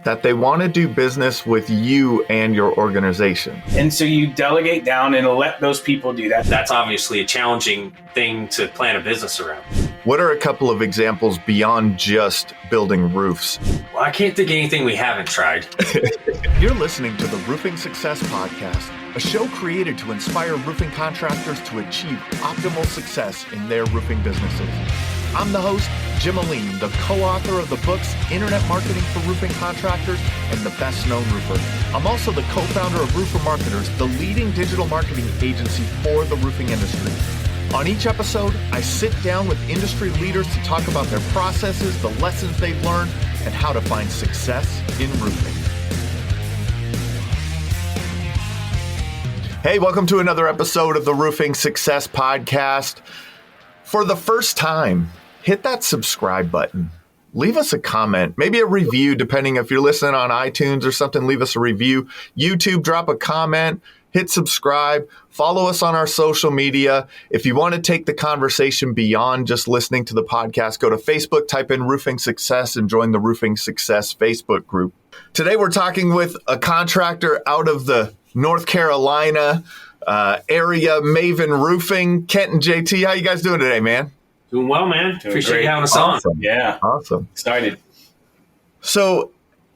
that they want to do business with you and your organization. And so you delegate down and let those people do that. That's obviously a challenging thing to plan a business around. What are a couple of examples beyond just building roofs? Well, I can't think of anything we haven't tried. You're listening to the Roofing Success Podcast, a show created to inspire roofing contractors to achieve optimal success in their roofing businesses. I'm the host, Jim Aline, the co-author of the books Internet Marketing for Roofing Contractors and The Best Known Roofer. I'm also the co-founder of Roofer Marketers, the leading digital marketing agency for the roofing industry. On each episode, I sit down with industry leaders to talk about their processes, the lessons they've learned, and how to find success in roofing. Hey, welcome to another episode of the Roofing Success Podcast. For the first time, hit that subscribe button. Leave us a comment, maybe a review, depending if you're listening on iTunes or something, leave us a review. YouTube, drop a comment, hit subscribe, follow us on our social media. If you want to take the conversation beyond just listening to the podcast, go to Facebook, type in Roofing Success and join the Roofing Success Facebook group. Today, we're talking with a contractor out of the North Carolina area, Maven Roofing. Kent and JT, how you guys doing today, man? Doing well, man. Appreciate you having us on. Yeah. Awesome. Excited. So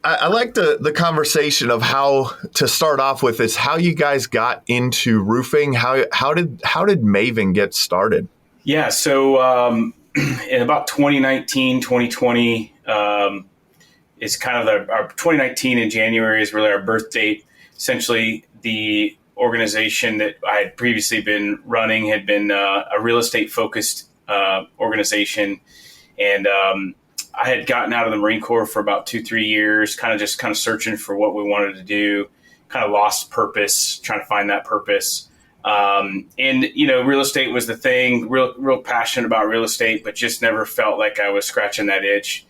I like the conversation of how to start off with is how you guys got into roofing. How did Maven get started? Yeah. So in about 2019, 2020 is kind of our 2019 in January is really our birth date. Essentially, the organization that I had previously been running had been a real estate focused organization. And I had gotten out of the Marine Corps for about 2-3 years, kind of searching for what we wanted to do, kind of lost purpose, trying to find that purpose. And, real estate was the thing, real passionate about real estate, but just never felt like I was scratching that itch.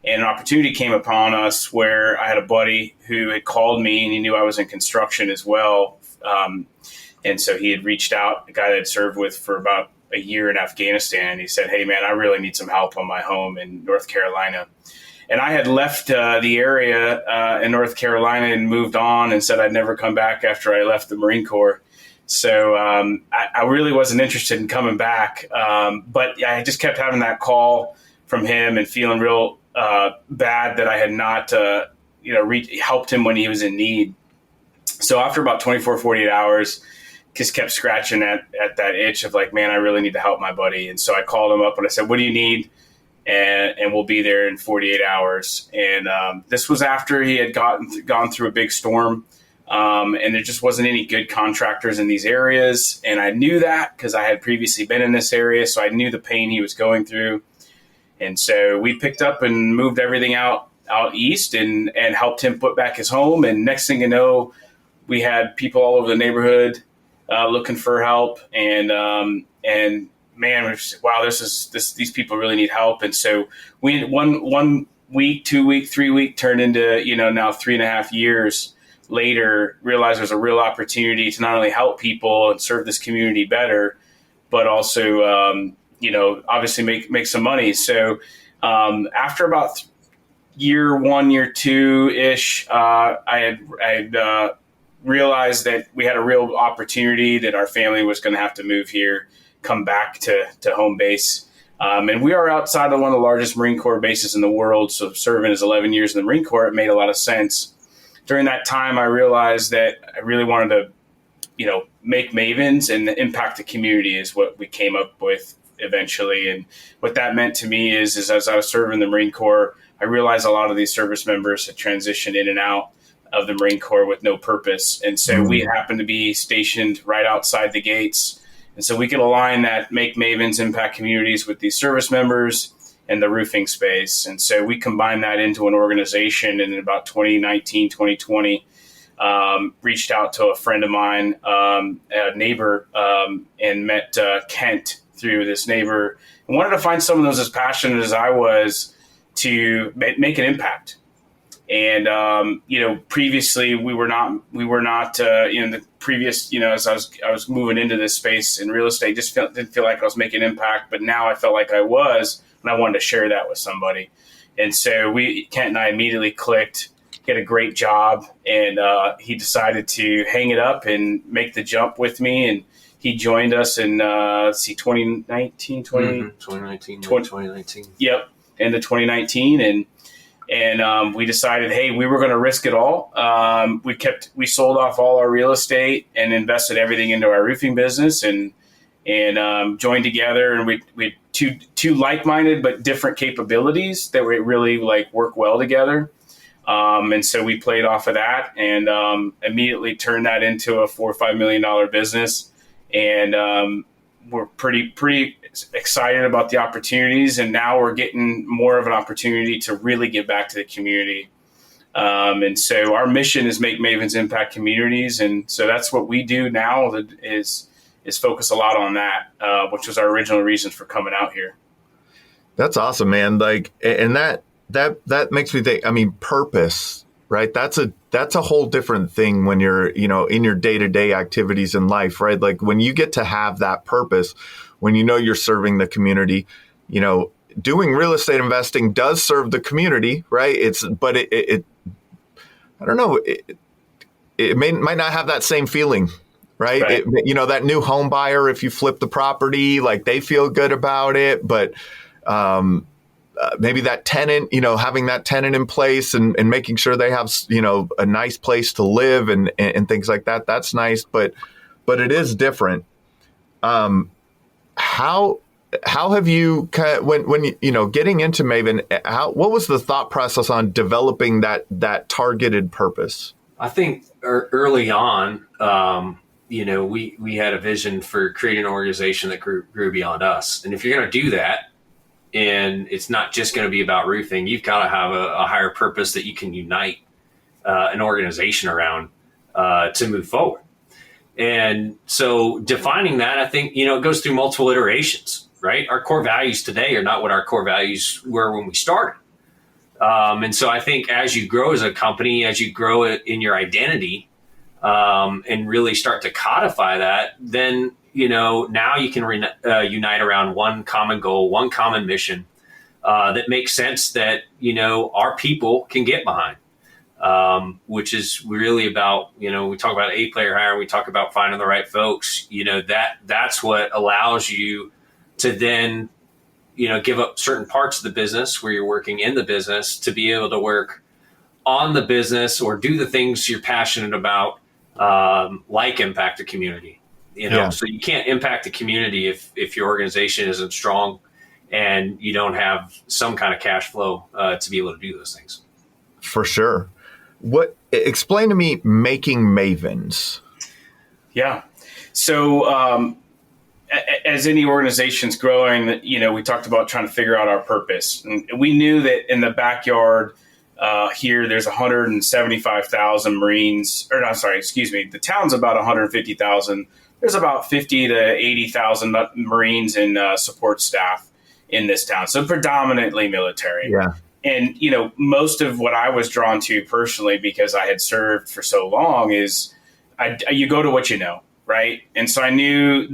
And an opportunity came upon us where I had a buddy who had called me and he knew I was in construction as well. And so he had reached out, a guy that I'd served with for about a year in Afghanistan. He said, "Hey man, I really need some help on my home in North Carolina." And I had left the area in North Carolina and moved on and said I'd never come back after I left the Marine Corps. So I really wasn't interested in coming back. But I just kept having that call from him and feeling real bad that I had not, helped him when he was in need. So after about 24, 48 hours, just kept scratching at that itch of like, man, I really need to help my buddy. And so I called him up and I said, "What do you need?" And we'll be there in 48 hours. And this was after he had gone through a big storm. And there just wasn't any good contractors in these areas. And I knew that because I had previously been in this area. So I knew the pain he was going through. And so we picked up and moved everything out east and helped him put back his home. And next thing you know, we had people all over the neighborhood looking for help. And man, we're just, wow, these people really need help. And so we 1 week, 2 week, 3 week turned into, now 3.5 years later, realized there's a real opportunity to not only help people and serve this community better, but also, obviously make some money. So after about year 1, year 2-ish, I had realized that we had a real opportunity that our family was going to have to move here, come back to home base. And we are outside of one of the largest Marine Corps bases in the world. So serving as 11 years in the Marine Corps, it made a lot of sense. During that time, I realized that I really wanted to, make Mavens and impact the community is what we came up with eventually. And what that meant to me is as I was serving the Marine Corps, I realized a lot of these service members had transitioned in and out of the Marine Corps with no purpose. And so we happened to be stationed right outside the gates. And so we could align that Make Mavens impact communities with these service members and the roofing space. And so we combined that into an organization. And in about 2019, 2020, reached out to a friend of mine, a neighbor, and met Kent through this neighbor, and wanted to find someone that was as passionate as I was to make an impact. And, previously we were not, the previous, as I was moving into this space in real estate, didn't feel like I was making an impact, but now I felt like I was, and I wanted to share that with somebody. And so Kent and I immediately clicked. he had a great job, and he decided to hang it up and make the jump with me. And he joined us in 2019, 2019. Yep, into 2019, and we decided, hey, we were going to risk it all. We sold off all our real estate and invested everything into our roofing business, and joined together, and we had two like-minded but different capabilities that we really like work well together. And so we played off of that and immediately turned that into a $4 or $5 million business. And we're pretty excited about the opportunities. And now we're getting more of an opportunity to really give back to the community. And so our mission is make Mavens impact communities. And so that's what we do now is focus a lot on that, which was our original reason for coming out here. That's awesome, man. Like, and that makes me think, I mean, purpose, right? That's a whole different thing when you're, in your day-to-day activities in life, right? Like when you get to have that purpose, when you're serving the community, doing real estate investing does serve the community, right? But it I don't know, it might not have that same feeling, right? That new home buyer, if you flip the property, like they feel good about it, but maybe that tenant, having that tenant in place and making sure they have, a nice place to live and things like that. That's nice, but it is different. How have you when getting into Maven, what was the thought process on developing that targeted purpose? I think early on, we had a vision for creating an organization that grew beyond us. And if you're going to do that, and it's not just going to be about roofing, you've got to have a higher purpose that you can unite an organization around to move forward. And so defining that, I think, it goes through multiple iterations, right? Our core values today are not what our core values were when we started. And so I think as you grow as a company, as you grow in your identity and really start to codify that, then now you can unite around one common goal, one common mission that makes sense that, our people can get behind, which is really about, we talk about A-player hiring, we talk about finding the right folks, that's what allows you to then, give up certain parts of the business where you're working in the business to be able to work on the business or do the things you're passionate about, like impact the community. So you can't impact the community if your organization isn't strong and you don't have some kind of cash flow to be able to do those things. For sure. Explain to me making Mavens. Yeah. So as any organization's growing, we talked about trying to figure out our purpose. And we knew that in the backyard here, there's 175,000 Marines, the town's about 150,000. There's about 50 to 80,000 Marines and support staff in this town. So predominantly military. Yeah. And, most of what I was drawn to personally, because I had served for so long, is you go to what you know, right? And so I knew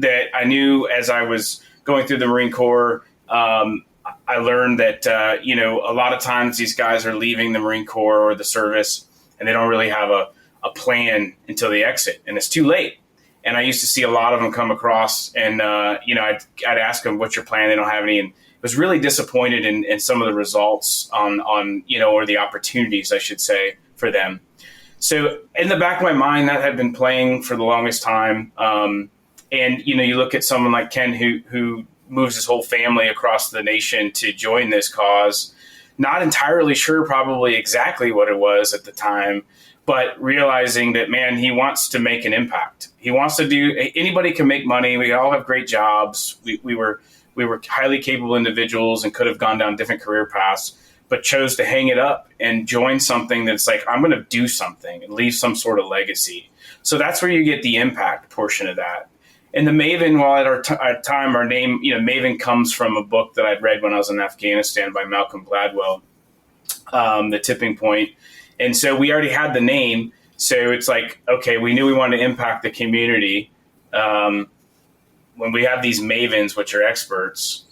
as I was going through the Marine Corps, I learned that, a lot of times these guys are leaving the Marine Corps or the service, and they don't really have a plan until they exit, and it's too late. And I used to see a lot of them come across, and I'd ask them, "What's your plan?" They don't have any, and was really disappointed in some of the results on or the opportunities, I should say, for them. So in the back of my mind, that had been playing for the longest time. And you look at someone like Ken who moves his whole family across the nation to join this cause. Not entirely sure, probably exactly what it was at the time, but realizing that, man, he wants to make an impact. He wants to do. Anybody can make money. We all have great jobs. We were highly capable individuals and could have gone down different career paths, but chose to hang it up and join something that's like, I'm going to do something and leave some sort of legacy. So that's where you get the impact portion of that. And the Maven, while at our time, our name, Maven comes from a book that I'd read when I was in Afghanistan by Malcolm Gladwell, The Tipping Point. And so we already had the name. So it's like, okay, we knew we wanted to impact the community. When we have these Mavens, which are experts,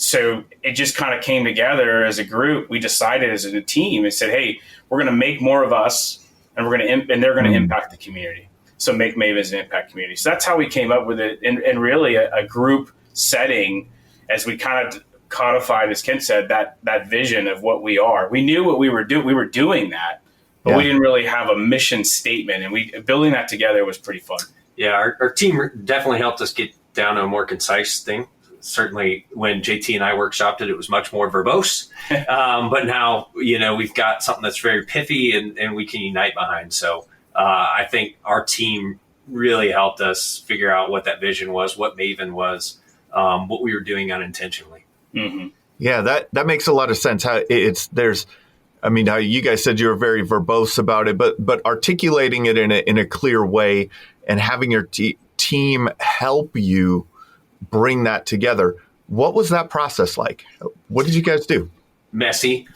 So it just kind of came together as a group. We decided as a team and said, hey, we're going to make more of us, and they're going to impact the community. So make Mavens an impact community. So that's how we came up with it, and really a group setting as we kind of codified, as Ken said, that vision of what we are. We knew what we were doing. We were doing that, but we didn't really have a mission statement, and building that together was pretty fun. Yeah, our team definitely helped us get down to a more concise thing. Certainly when JT and I workshopped it, it was much more verbose. But now, we've got something that's very pithy and we can unite behind. So I think our team really helped us figure out what that vision was, what Maven was, what we were doing unintentionally. Mm-hmm. Yeah, that makes a lot of sense. How how you guys said you were very verbose about it, but articulating it in a clear way and having your team help you bring that together. What was that process like? What did you guys do? Messy.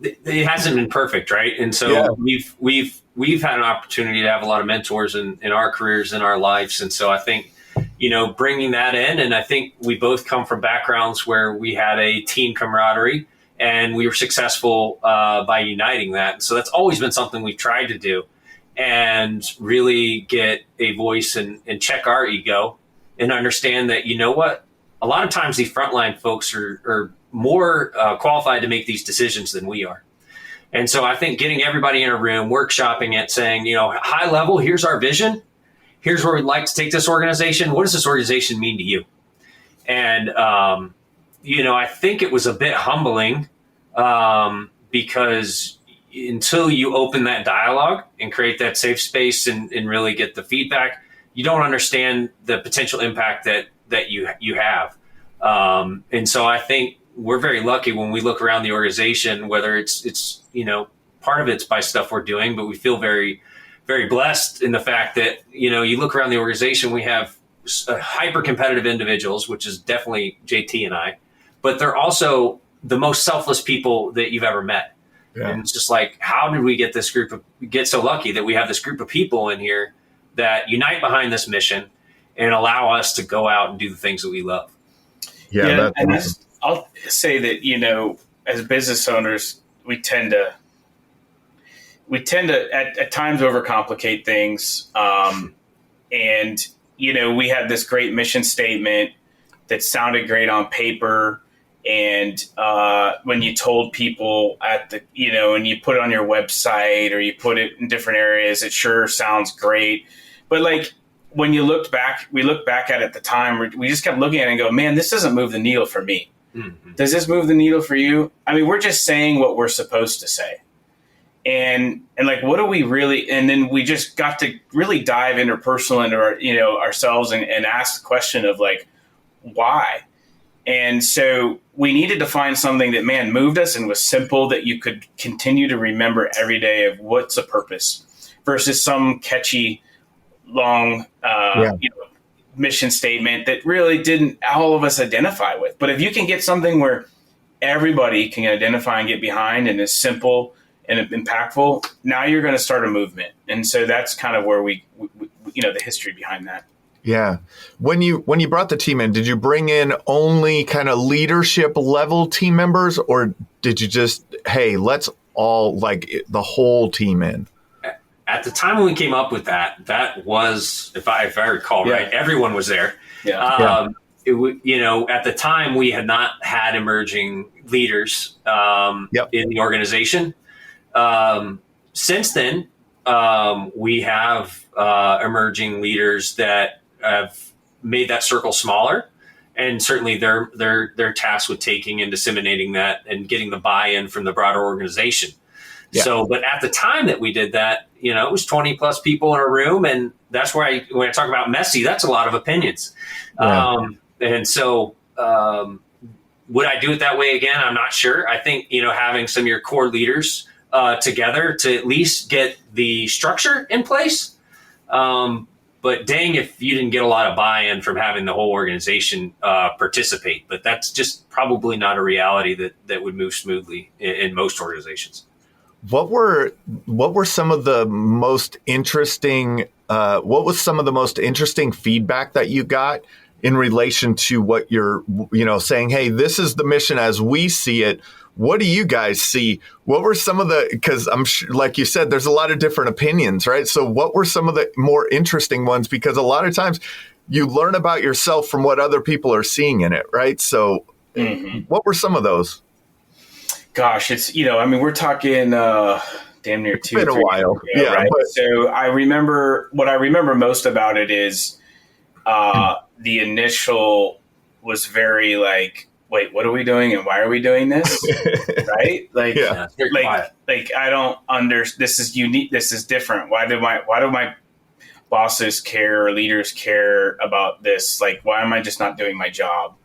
It hasn't been perfect, right? And so we've had an opportunity to have a lot of mentors in our careers, in our lives. And so I think, bringing that in, and I think we both come from backgrounds where we had a team camaraderie and we were successful by uniting that. And so that's always been something we've tried to do, and really get a voice and check our ego and understand that, a lot of times these frontline folks are more qualified to make these decisions than we are. And so I think getting everybody in a room, workshopping it, saying, high level, here's our vision. Here's where we'd like to take this organization. What does this organization mean to you? And, I think it was a bit humbling because until you open that dialogue and create that safe space and really get the feedback, you don't understand the potential impact that you have. And so I think we're very lucky when we look around the organization, whether it's part of it's by stuff we're doing, but we feel very, very blessed in the fact that, you look around the organization, we have hyper competitive individuals, which is definitely JT and I, but they're also the most selfless people that you've ever met. Yeah. And it's just like, how did we get so lucky that we have this group of people in here that unite behind this mission and allow us to go out and do the things that we love? Yeah, and awesome. I'll say that, as business owners, we tend to at times overcomplicate things. And, we had this great mission statement that sounded great on paper. And when you told people and you put it on your website or you put it in different areas, it sure sounds great. But when we looked back at it at the time, we just kept looking at it and go, man, this doesn't move the needle for me. Mm-hmm. Does this move the needle for you? I mean, we're just saying what we're supposed to say. And what do we really, and then we just got to really dive interpersonal into our, ourselves and ask the question of why? And so we needed to find something that, moved us and was simple, that you could continue to remember every day of what's the purpose versus some catchy, long, mission statement that really didn't all of us identify with. But if you can get something where everybody can identify and get behind and is simple and impactful, now you're going to start a movement. And so that's kind of where we the history behind that. Yeah. When you brought the team in, did you bring in only kind of leadership level team members, or did you just, hey, let's all the whole team in? At the time when we came up with that was, if I recall right, everyone was there. Yeah. At the time we had not had emerging leaders in the organization. Since then, we have emerging leaders that have made that circle smaller, and certainly they're tasked with taking and disseminating that and getting the buy-in from the broader organization. Yeah. So, but at the time that we did that, it was 20 plus people in a room. And that's where when I talk about messy, that's a lot of opinions. Yeah. And so, would I do it that way again? I'm not sure. I think, having some of your core leaders together to at least get the structure in place. But dang, if you didn't get a lot of buy-in from having the whole organization participate. But that's just probably not a reality that would move smoothly in most organizations. What were some of the most interesting? What was some of the most interesting feedback that you got in relation to what you're, saying, hey, this is the mission as we see it. What do you guys see? What were some of because I'm sure, like you said, there's a lot of different opinions, right? So what were some of the more interesting ones? Because a lot of times you learn about yourself from what other people are seeing in it, right? So what were some of those? Gosh, it's, we're talking damn near 2 It's been a 3 while. years ago, Yeah. right? But, So what I remember most about it is the initial was very like, wait, what are we doing and why are we doing this? Right? Like, Yeah. I don't this is unique. This is different. Why do my bosses care or leaders care about this? Like, why am I just not doing my job?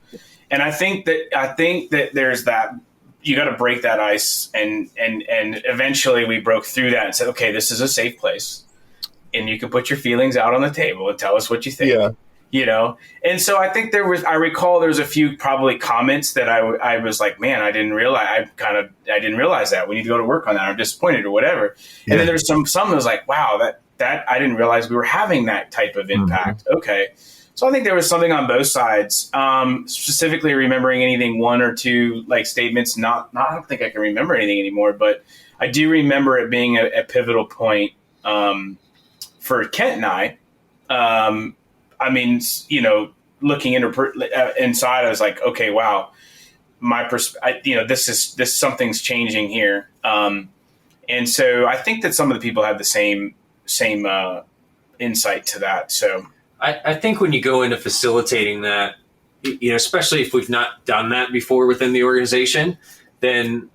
And I think that there's that, you got to break that ice. And eventually we broke through that and said, okay, this is a safe place and you can put your feelings out on the table and tell us what you think. Yeah. And so I think I recall there was a few probably comments that I was like, man, I didn't realize that. We need to go to work on that. I'm disappointed or whatever. And then there's some that was like, wow, that I didn't realize we were having that type of impact. Mm-hmm. Okay. So I think there was something on both sides. Specifically remembering anything, one or two like statements, I don't think I can remember anything anymore, but I do remember it being a pivotal point for Kent and I. Looking inside, I was like, okay, wow, this something's changing here. And so I think that some of the people have the same insight to that. So I think when you go into facilitating that, especially if we've not done that before within the organization, then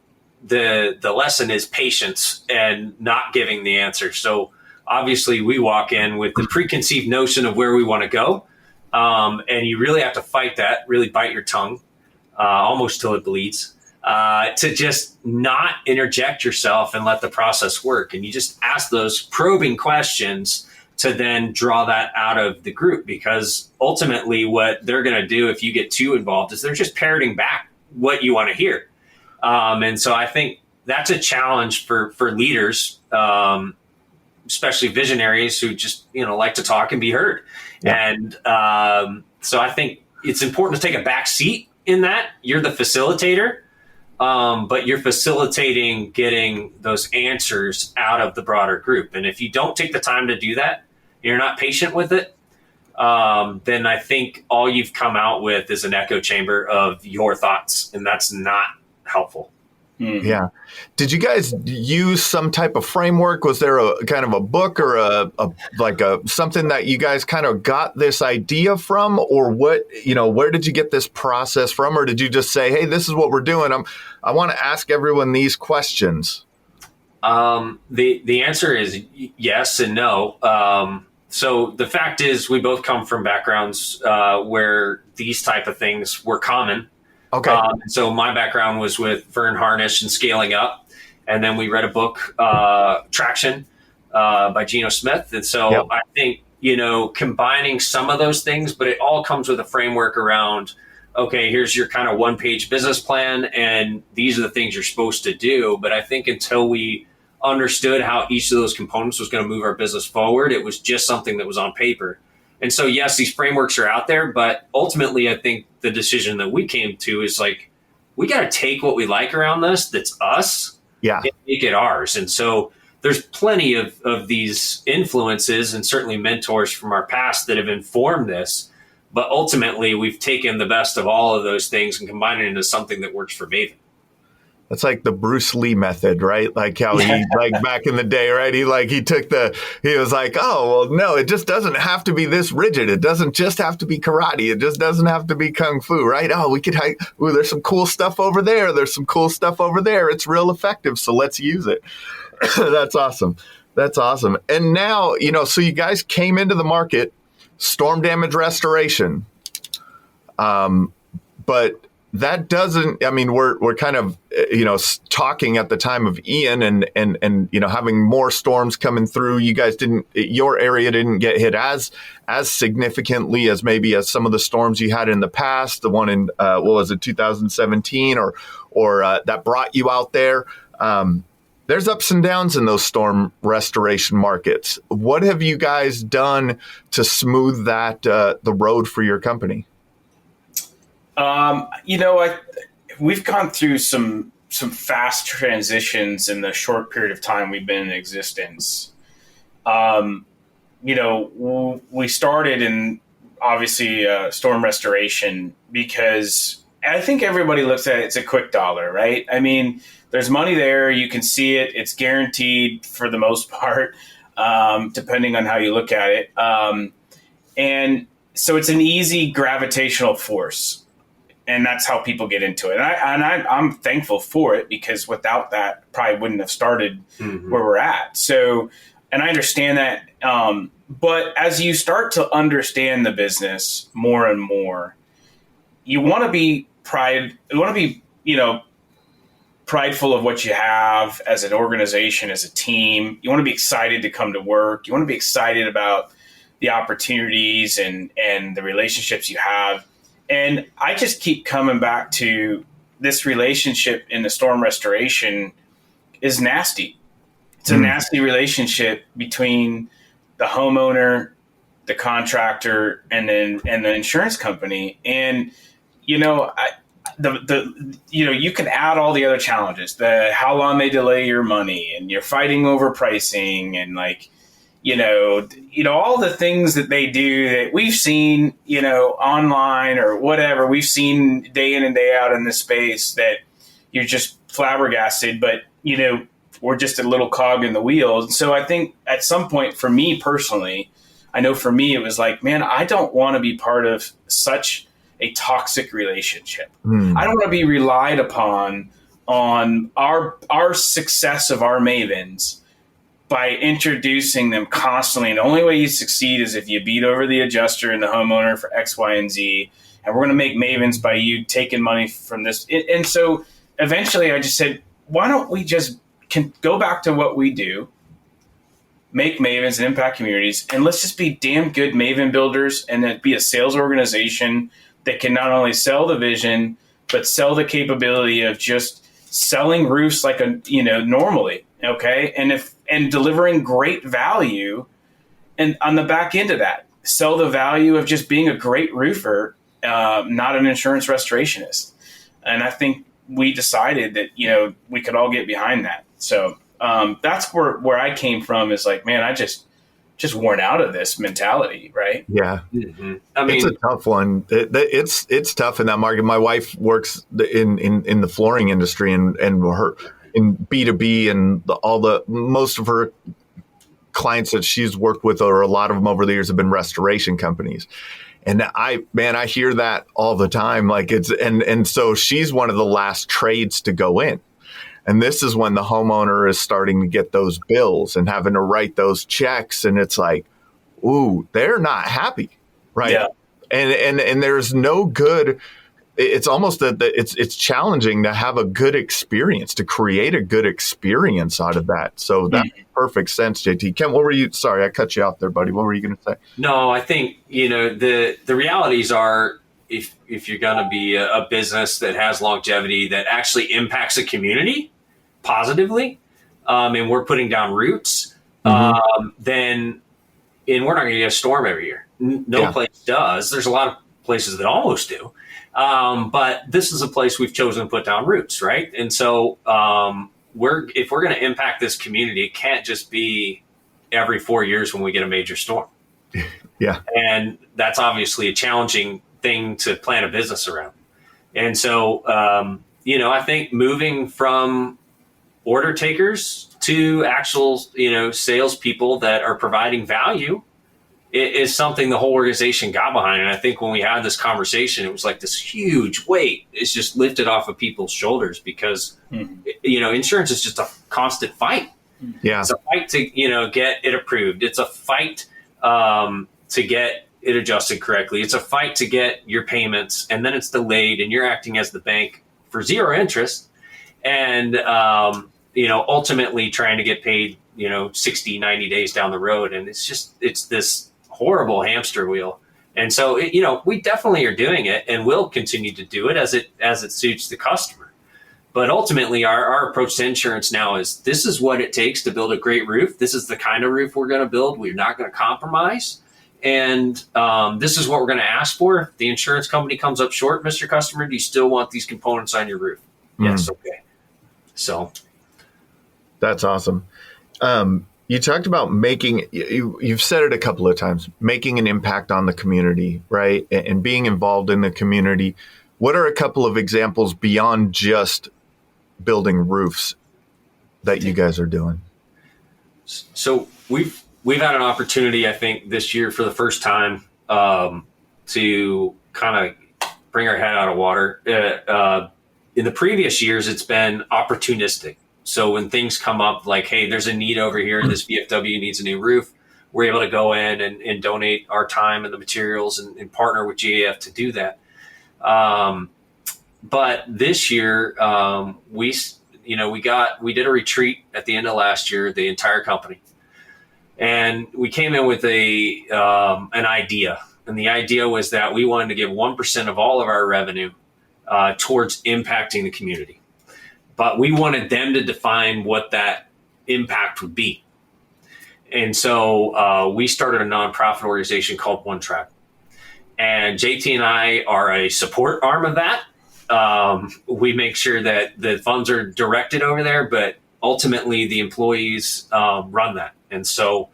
the lesson is patience and not giving the answer. So obviously we walk in with the preconceived notion of where we want to go. And you really have to fight that, really bite your tongue, almost till it bleeds, to just not interject yourself and let the process work. And you just ask those probing questions to then draw that out of the group, because ultimately what they're going to do if you get too involved is they're just parroting back what you want to hear. And so I think that's a challenge for leaders, especially visionaries who just, like to talk and be heard. Yeah. And so I think it's important to take a back seat in that. You're the facilitator, but you're facilitating getting those answers out of the broader group. And if you don't take the time to do that, you're not patient with it, then I think all you've come out with is an echo chamber of your thoughts, and that's not helpful. Mm-hmm. Yeah. Did you guys use some type of framework? Was there a kind of a book or a something that you guys kind of got this idea from, or what, where did you get this process from? Or did you just say, hey, this is what we're doing. I want to ask everyone these questions. The answer is yes and no. So the fact is we both come from backgrounds, where these type of things were common. Okay. So my background was with Vern Harnish and scaling up. And then we read a book, Traction, by Geno Smith. And so yep. I think, combining some of those things, but it all comes with a framework around, okay, here's your kind of one-page business plan, and these are the things you're supposed to do. But I think until we understood how each of those components was going to move our business forward, it was just something that was on paper. And so, yes, these frameworks are out there, but ultimately I think the decision that we came to is like, we got to take what we like around this, that's us, and make it ours. And so there's plenty of these influences and certainly mentors from our past that have informed this. But ultimately, we've taken the best of all of those things and combined it into something that works for Maven. That's like the Bruce Lee method, right? Like how he, like back in the day, right? He was like, oh, well, no, it just doesn't have to be this rigid. It doesn't just have to be karate. It just doesn't have to be kung fu, right? Oh, there's some cool stuff over there. There's some cool stuff over there. It's real effective. So let's use it. That's awesome. That's awesome. And now, so you guys came into the market, storm damage restoration. But that doesn't, we're kind of, talking at the time of Ian and having more storms coming through. You guys your area didn't get hit as significantly as maybe as some of the storms you had in the past, the one in, 2017 or that brought you out there. There's ups and downs in those storm restoration markets. What have you guys done to smooth that, the road for your company? We've gone through some fast transitions in the short period of time we've been in existence. We started in obviously storm restoration because I think everybody looks at it, it's a quick dollar, right? I mean, there's money there. You can see it. It's guaranteed for the most part, depending on how you look at it. And so it's an easy gravitational force. And that's how people get into it. And I'm thankful for it because without that, probably wouldn't have started where we're at. So, and I understand that. But as you start to understand the business more and more, you want to be prideful of what you have as an organization, as a team. You want to be excited to come to work. You want to be excited about the opportunities and the relationships you have. And I just keep coming back to this relationship in the storm restoration is nasty. It's a nasty relationship between the homeowner, the contractor, and the insurance company. And you can add all the other challenges, the how long they delay your money, and you're fighting over pricing, and all the things that they do that we've seen, online or whatever, we've seen day in and day out in this space that you're just flabbergasted, but, we're just a little cog in the wheel. So I think at some point for me personally, I know for me, it was like, man, I don't want to be part of such a toxic relationship. I don't want to be relied upon on our success of our mavens by introducing them constantly. And the only way you succeed is if you beat over the adjuster and the homeowner for X, Y, and Z. And we're going to make mavens by you taking money from this. And so eventually I just said, why don't we just go back to what we do, make mavens and impact communities, and let's just be damn good maven builders and then be a sales organization that can not only sell the vision, but sell the capability of just selling roofs like normally. Okay. And delivering great value. And on the back end of that, sell the value of just being a great roofer, not an insurance restorationist. And I think we decided that, we could all get behind that. So that's where I came from is like, man, I just worn out of this mentality. Right. Yeah. Mm-hmm. I mean, it's a tough one. It's tough in that market. My wife works in the flooring industry and her in B2B and most of her clients that she's worked with, or a lot of them over the years, have been restoration companies. And I hear that all the time. Like and so she's one of the last trades to go in. And this is when the homeowner is starting to get those bills and having to write those checks. And it's like, ooh, they're not happy. Right. Yeah. And there's no good. It's almost that it's challenging to have a good experience, to create a good experience out of that. So that makes perfect sense, JT. Ken, what were you? Sorry, I cut you off there, buddy. What were you going to say? No, I think, the realities are if you're going to be a business that has longevity, that actually impacts a community positively, and we're putting down roots, then we're not going to get a storm every year. No place does. There's a lot of places that almost do. But this is a place we've chosen to put down roots, right? And so if we're going to impact this community, it can't just be every 4 years when we get a major storm. Yeah. And that's obviously a challenging thing to plan a business around. And so, I think moving from order takers to actual, salespeople that are providing value is something the whole organization got behind. And I think when we had this conversation, it was like this huge weight is just lifted off of people's shoulders because, insurance is just a constant fight. Yeah. It's a fight to, get it approved. It's a fight to get it adjusted correctly. It's a fight to get your payments, and then it's delayed, and you're acting as the bank for zero interest. And, ultimately trying to get paid, 60, 90 days down the road. And it's this horrible hamster wheel. And so, we definitely are doing it and will continue to do it as it suits the customer. But ultimately our approach to insurance now is this is what it takes to build a great roof. This is the kind of roof we're going to build. We're not going to compromise. and this is what we're going to ask for. If the insurance company comes up short, Mr. Customer, do you still want these components on your roof? Yes. Okay. So that's awesome. You talked about you've said it a couple of times, making an impact on the community, right? And being involved in the community. What are a couple of examples beyond just building roofs that you guys are doing? So we've had an opportunity, I think, this year for the first time to kind of bring our head out of water. In the previous years, it's been opportunistic. So when things come up like, hey, there's a need over here, this VFW needs a new roof, we're able to go in and donate our time and the materials and partner with GAF to do that. But this year, we did a retreat at the end of last year, the entire company. And we came in with an idea. And the idea was that we wanted to give 1% of all of our revenue towards impacting the community. But we wanted them to define what that impact would be. And so we started a nonprofit organization called One Tribe. And JT and I are a support arm of that. We make sure that the funds are directed over there, but ultimately the employees run that. And so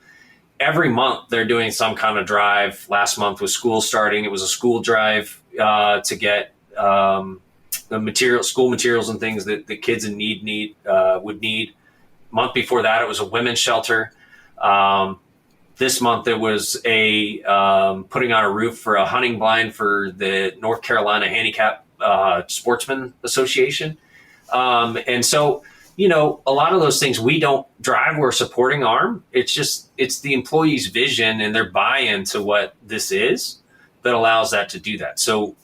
every month they're doing some kind of drive. Last month was school starting. It was a school drive to get the school materials and things that the kids in need would need. Month before that, it was a women's shelter. This month it was putting on a roof for a hunting blind for the North Carolina Handicap Sportsman Association. And so, a lot of those things we don't drive, we're a supporting arm. It's the employee's vision and their buy-in to what this is that allows that to do that. So,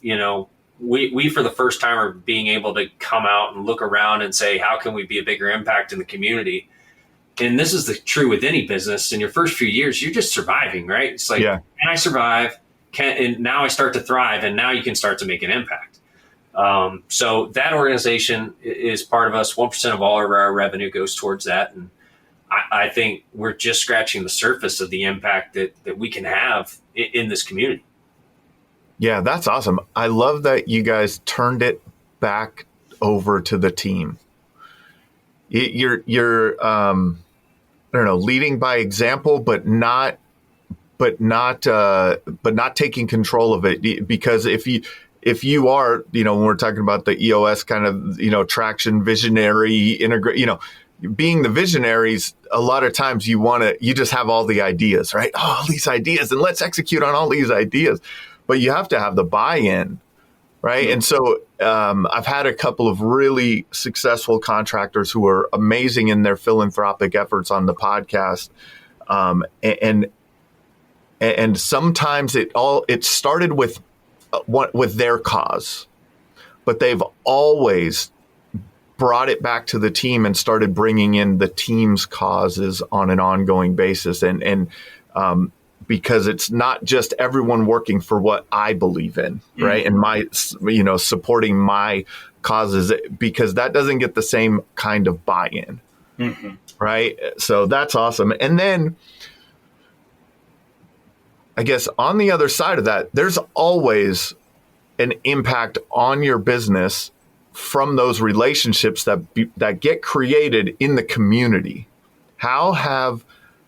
we for the first time are being able to come out and look around and say, how can we be a bigger impact in the community? And this is true with any business. In your first few years, you're just surviving, right? It's like, Can I survive? And now I start to thrive, and now you can start to make an impact. So that organization is part of us. 1% of all of our revenue goes towards that. And I think we're just scratching the surface of the impact that we can have in this community. Yeah, that's awesome. I love that you guys turned it back over to the team. You're leading by example, but not taking control of it. Because if you are, when we're talking about the EOS kind of, traction, visionary, integrate, being the visionaries, a lot of times you just have all the ideas, right? Oh, all these ideas, and let's execute on all these ideas. But you have to have the buy-in, right? And so I've had a couple of really successful contractors who are amazing in their philanthropic efforts on the podcast. And sometimes it started with their cause, but they've always brought it back to the team and started bringing in the team's causes on an ongoing basis. And because it's not just everyone working for what I believe in, right? And my, supporting my causes, because that doesn't get the same kind of buy-in, right? So that's awesome. And then I guess on the other side of that, there's always an impact on your business from those relationships that get created in the community. How have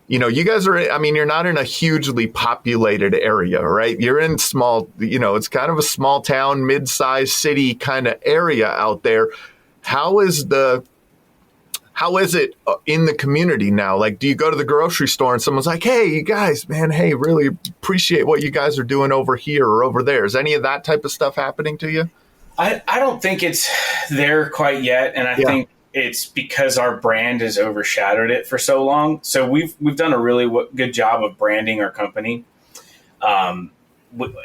you guys are, you're not in a hugely populated area, right? You're in small, it's kind of a small town, mid-sized city kind of area out there. How is it in the community now? Like, do you go to the grocery store and someone's like, hey, you guys, man, hey, really appreciate what you guys are doing over here or over there? Is any of that type of stuff happening to you? I don't think it's there quite yet. And I think it's because our brand has overshadowed it for so long. So we've done a really good job of branding our company.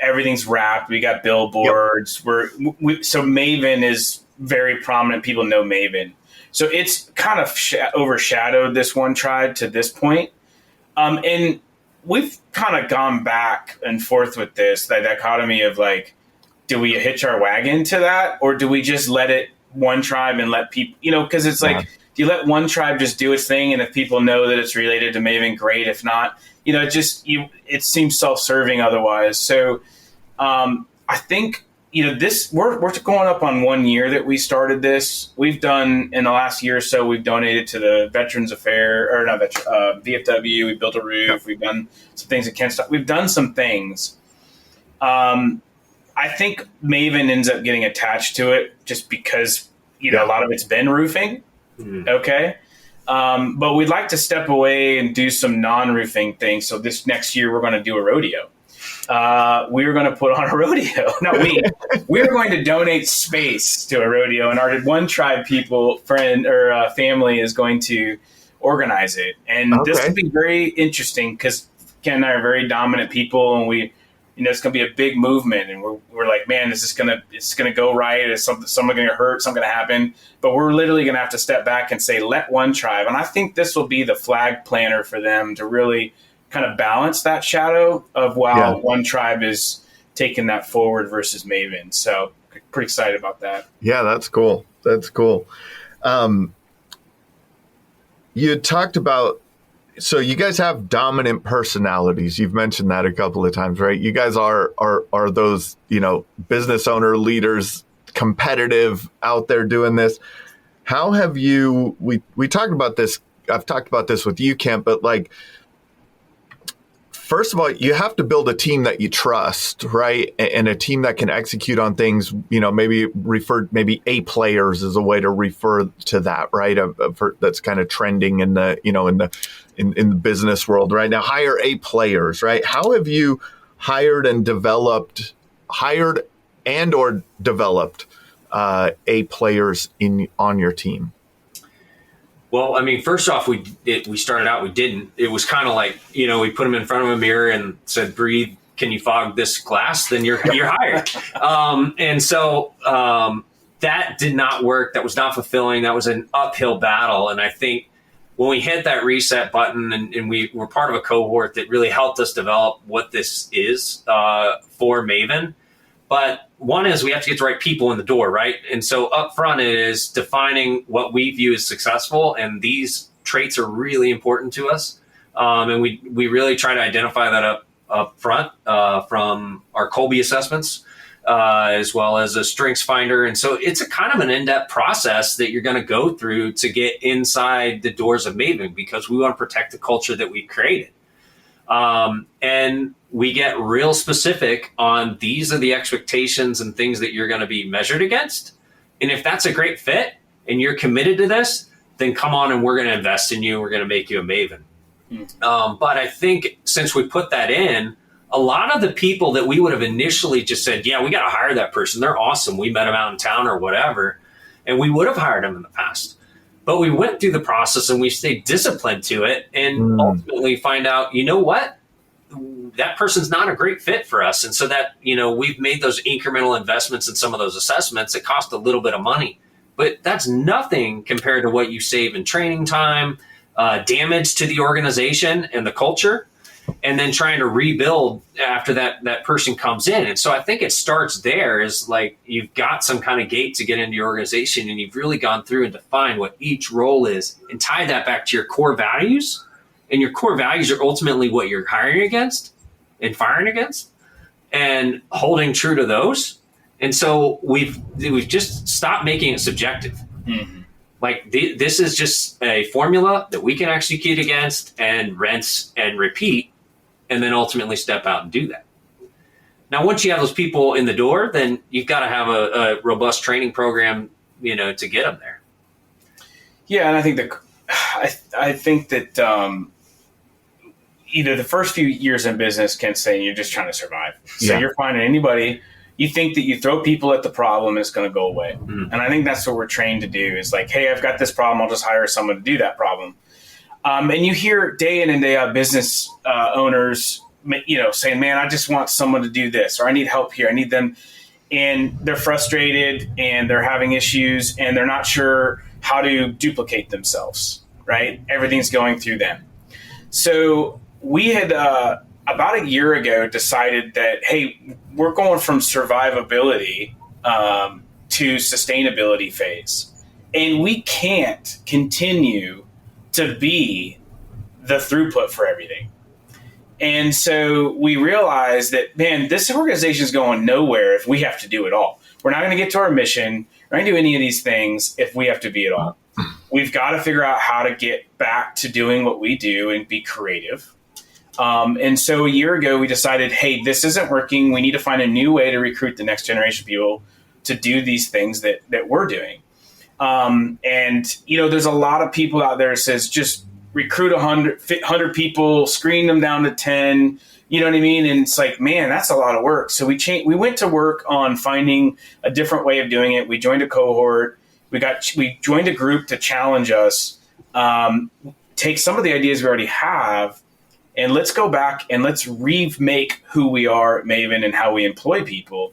Everything's wrapped. We got billboards. So Maven is very prominent. People know Maven. So it's kind of overshadowed this One Tribe to this point. And we've kind of gone back and forth with this, that dichotomy of like, do we hitch our wagon to that, or do we just let it One Tribe and let people, because it's like you let one tribe just do its thing, and if people know that it's related to Maven, great. If not, it seems self-serving otherwise. So I think we're going up on 1 year that we started this. We've done in the last year or so. We've donated to the Veterans Affairs or not VFW. We built a roof. We've done some things at Kent. We've done some things. I think Maven ends up getting attached to it just because a lot of it's been roofing. Mm-hmm. Okay. But we'd like to step away and do some non-roofing things. So this next year we're going to do a rodeo. We're going to put on a rodeo. No, we're going to donate space to a rodeo, and our one tribe family is going to organize it. And This will be very interesting because Ken and I are very dominant people, and it's going to be a big movement, and we're like, man, it's going to go right? Is someone going to hurt? Something going to happen? But we're literally going to have to step back and say, let one tribe. And I think this will be the flag planter for them to really kind of balance that shadow of one tribe is taking that forward versus Maven. So pretty excited about that. Yeah, that's cool. That's cool. You talked about, so you guys have dominant personalities. You've mentioned that a couple of times, right? You guys are those, business owner leaders, competitive out there doing this. How have you, we talked about this. I've talked about this with you, Kent, but first of all, you have to build a team that you trust, right? And a team that can execute on things, maybe A players is a way to refer to that, right? That's kind of trending in the, in the business world right now. Hire A players, right? How have you hired and developed A players on your team? Well, I mean, first off, we started out, we didn't. It was kind of like, we put them in front of a mirror and said, breathe, can you fog this glass? Then you're hired. And so that did not work. That was not fulfilling. That was an uphill battle. And I think when we hit that reset button and we were part of a cohort that really helped us develop what this is for Maven. But one is we have to get the right people in the door, right? And so up front it is defining what we view as successful, and these traits are really important to us. And we really try to identify that up front from our Colby assessments, as well as a strengths finder. And so it's a kind of an in-depth process that you're going to go through to get inside the doors of Maven, because we want to protect the culture that we created. And we get real specific on these are the expectations and things that you're going to be measured against. And if that's a great fit and you're committed to this, then come on and we're going to invest in you. We're going to make you a Maven. But I think since we put that in, a lot of the people that we would have initially just said, yeah, we got to hire that person. They're awesome. We met them out in town or whatever. And we would have hired them in the past. But we went through the process and we stayed disciplined to it and ultimately find out, you know what? That person's not a great fit for us. And so that, we've made those incremental investments in some of those assessments. It cost a little bit of money, but that's nothing compared to what you save in training time, damage to the organization and the culture, and then trying to rebuild after that person comes in. And so I think it starts there is like you've got some kind of gate to get into your organization and you've really gone through and defined what each role is and tie that back to your core values. And your core values are ultimately what you're hiring against and firing against and holding true to those. And so we've just stopped making it subjective. Mm-hmm. Like this is just a formula that we can execute against and rinse and repeat, and then ultimately step out and do that. Now, once you have those people in the door, then you've got to have a robust training program, to get them there. Yeah, and I think that the first few years in business, Kent's saying you're just trying to survive. So you're finding anybody. You think that you throw people at the problem, it's going to go away. Mm-hmm. And I think that's what we're trained to do is like, hey, I've got this problem. I'll just hire someone to do that problem. And you hear day in and day out business owners, saying, man, I just want someone to do this, or I need help here. I need them. And they're frustrated and they're having issues and they're not sure how to duplicate themselves, right? Everything's going through them. So we had about a year ago decided that, hey, we're going from survivability to sustainability phase. And we can't continue to be the throughput for everything. And so we realized that, man, this organization is going nowhere if we have to do it all. We're not going to get to our mission. We're not going to do any of these things if we have to be it all. We've got to figure out how to get back to doing what we do and be creative. And so a year ago, we decided, hey, this isn't working. We need to find a new way to recruit the next generation of people to do these things that we're doing. And, you know, there's a lot of people out there that says just recruit 100 people, screen them down to 10, you know what I mean? And it's like, man, that's a lot of work. So we went to work on finding a different way of doing it. We joined a cohort. We joined a group to challenge us, take some of the ideas we already have, and let's go back and let's remake who we are at Maven and how we employ people.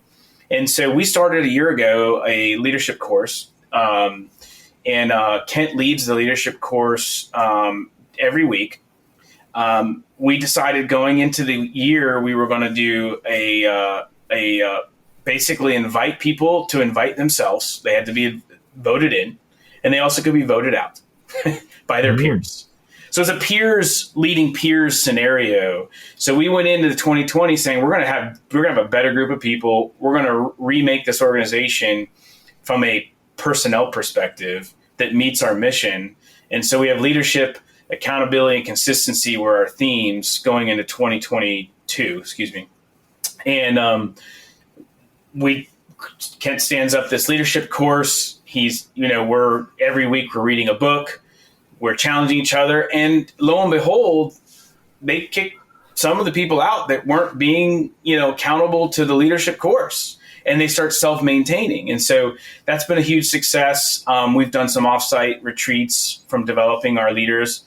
And so we started a year ago a leadership course, and Kent leads the leadership course every week. We decided going into the year we were going to do a basically invite people to invite themselves. They had to be voted in, and they also could be voted out by their peers. So it's a peers leading peers scenario. So we went into the 2020 saying we're going to have a better group of people. We're going to remake this organization from a personnel perspective that meets our mission. And so we have leadership, accountability, and consistency were our themes going into 2022. And Kent stands up this leadership course. Every week we're reading a book. We're challenging each other, and lo and behold, they kicked some of the people out that weren't being, accountable to the leadership course, and they start self-maintaining. And so that's been a huge success. We've done some offsite retreats from developing our leaders,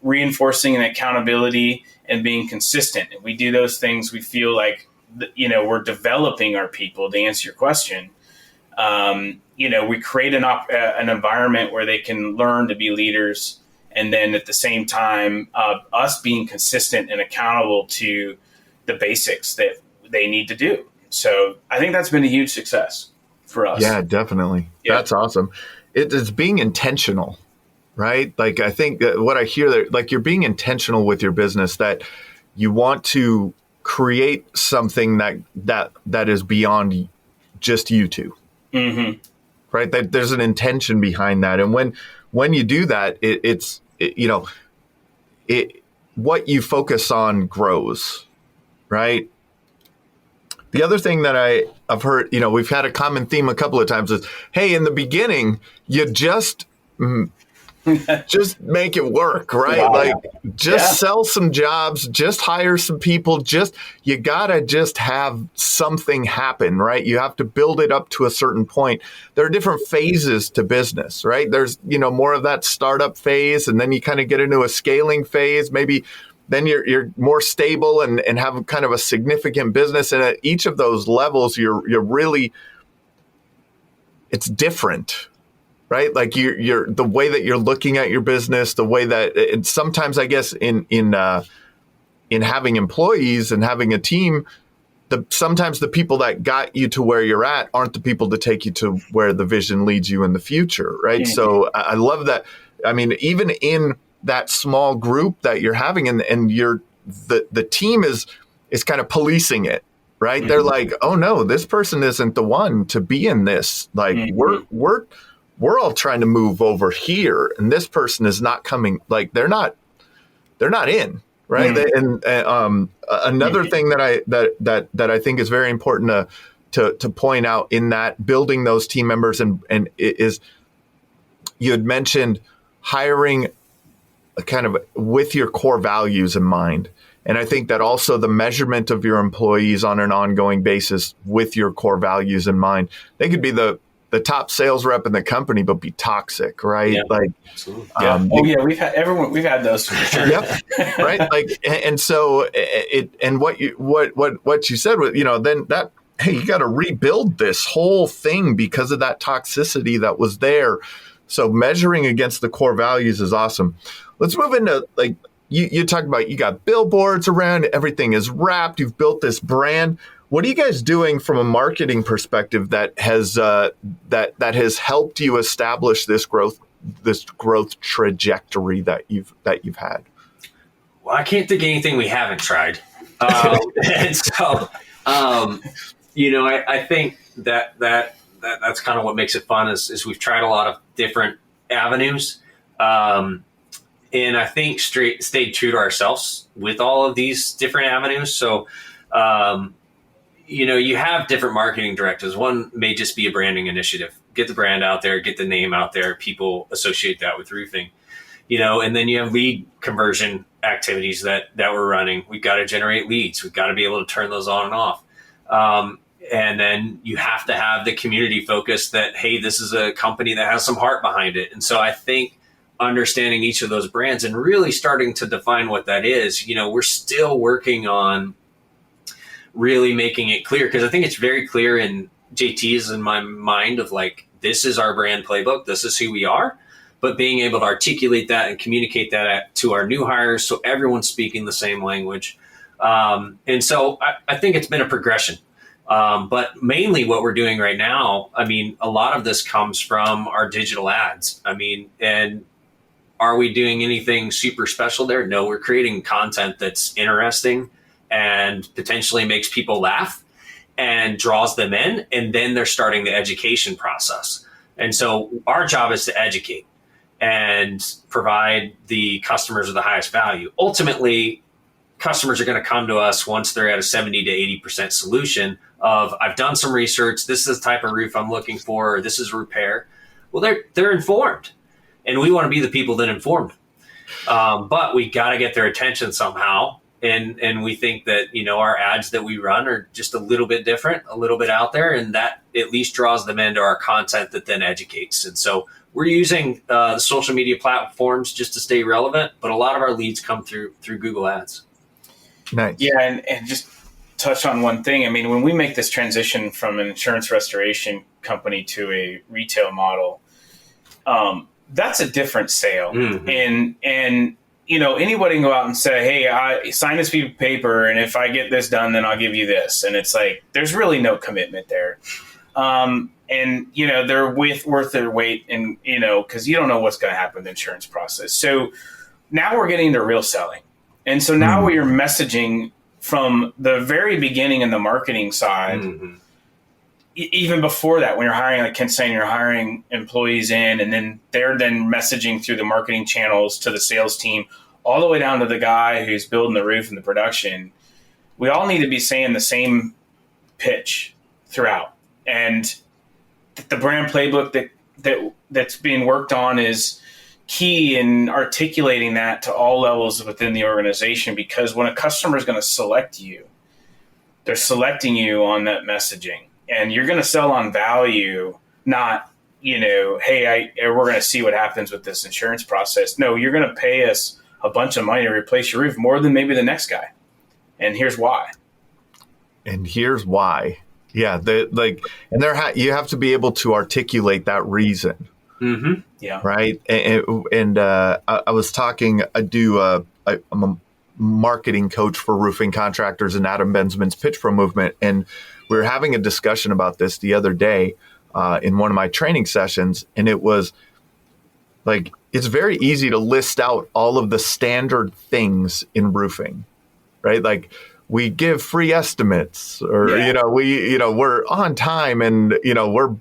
reinforcing an accountability and being consistent. And we do those things. We feel like, we're developing our people, to answer your question. We create an environment where they can learn to be leaders, and then at the same time, us being consistent and accountable to the basics that they need to do. So I think that's been a huge success for us. Yeah, definitely. Yeah. That's awesome. It's being intentional, right? Like, I think that what I hear there, like, you're being intentional with your business, that you want to create something that is beyond just you two. Mm-hmm. Right. That there's an intention behind that. And when you do that, what you focus on grows. Right. The other thing that I've heard, we've had a common theme a couple of times is, hey, in the beginning, you just make it work, right? Yeah. Like, just sell some jobs, just hire some people, you gotta just have something happen, right? You have to build it up to a certain point. There are different phases to business, right? There's, more of that startup phase, and then you kind of get into a scaling phase. Maybe then you're more stable and have kind of a significant business. And at each of those levels, you're really, it's different. Right, like you're the way that you're looking at your business, the way that, and sometimes I guess in having employees and having a team, sometimes the people that got you to where you're at aren't the people to take you to where the vision leads you in the future, right? Mm-hmm. So I love that. I mean, even in that small group that you're having, and the team is kind of policing it, right? Mm-hmm. They're like, oh no, this person isn't the one to be in this. Like, mm-hmm. We're all trying to move over here, and this person is not coming. Like, they're not in, right? Mm-hmm. And another mm-hmm. thing that I think is very important to point out in that building those team members and is, you had mentioned hiring kind of with your core values in mind. And I think that also the measurement of your employees on an ongoing basis with your core values in mind. They could be the top sales rep in the company, but be toxic, right? Yeah, like, absolutely. We've had those for sure. Yep, right. Like, and so what you said was, then that, hey, you got to rebuild this whole thing because of that toxicity that was there. So measuring against the core values is awesome. Let's move into, like, you talked about, you got billboards around, everything is wrapped. You've built this brand. What are you guys doing from a marketing perspective that has that has helped you establish this growth trajectory that you've had? Well, I can't think of anything we haven't tried. And so, I think that's kind of what makes it fun is we've tried a lot of different avenues. And I think stayed true to ourselves with all of these different avenues. So, you have different marketing directives. One may just be a branding initiative. Get the brand out there, get the name out there. People associate that with roofing, and then you have lead conversion activities that we're running. We've got to generate leads. We've got to be able to turn those on and off. And then you have to have the community focus that, hey, this is a company that has some heart behind it. And so I think understanding each of those brands and really starting to define what that is, we're still working on really making it clear, because I think it's very clear in JT's in my mind of like, this is our brand playbook. This is who we are. But being able to articulate that and communicate that to our new hires so everyone's speaking the same language. And so I think it's been a progression. But mainly what we're doing right now, a lot of this comes from our digital ads. And are we doing anything super special there? No, we're creating content that's interesting and potentially makes people laugh and draws them in. And then they're starting the education process. And so our job is to educate and provide the customers with the highest value. Ultimately, customers are going to come to us once they're at a 70 to 80% solution of, I've done some research, this is the type of roof I'm looking for, or this is repair. Well, they're informed, and we want to be the people that inform them. But we got to get their attention somehow. And we think that, our ads that we run are just a little bit different, a little bit out there, and that at least draws them into our content that then educates. And so we're using the social media platforms just to stay relevant, but a lot of our leads come through Google Ads. Nice. Yeah, and just touch on one thing. When we make this transition from an insurance restoration company to a retail model, that's a different sale. Mm-hmm. And anybody can go out and say, hey, I sign this piece of paper, and if I get this done, then I'll give you this. And it's like, there's really no commitment there. And they're worth their weight, and because you don't know what's going to happen in the insurance process. So now we're getting to real selling. And so now we are messaging from the very beginning in the marketing side, even before that, when you're hiring, like Kent's saying, you're hiring employees in, and then they're then messaging through the marketing channels to the sales team, all the way down to the guy who's building the roof and the production. We all need to be saying the same pitch throughout. And the brand playbook that's being worked on is key in articulating that to all levels within the organization, because when a customer is going to select you, they're selecting you on that messaging, and you're going to sell on value, not, hey, we're going to see what happens with this insurance process. No, you're going to pay us a bunch of money to replace your roof, more than maybe the next guy. And here's why. Yeah. You have to be able to articulate that reason. Mm-hmm. Yeah. Right. And I was talking, I'm a marketing coach for roofing contractors in Adam Bensman's Pitch Pro movement. And we were having a discussion about this the other day in one of my training sessions. And it was like, it's very easy to list out all of the standard things in roofing, right? Like, we give free estimates, or, we're on time, and, we're,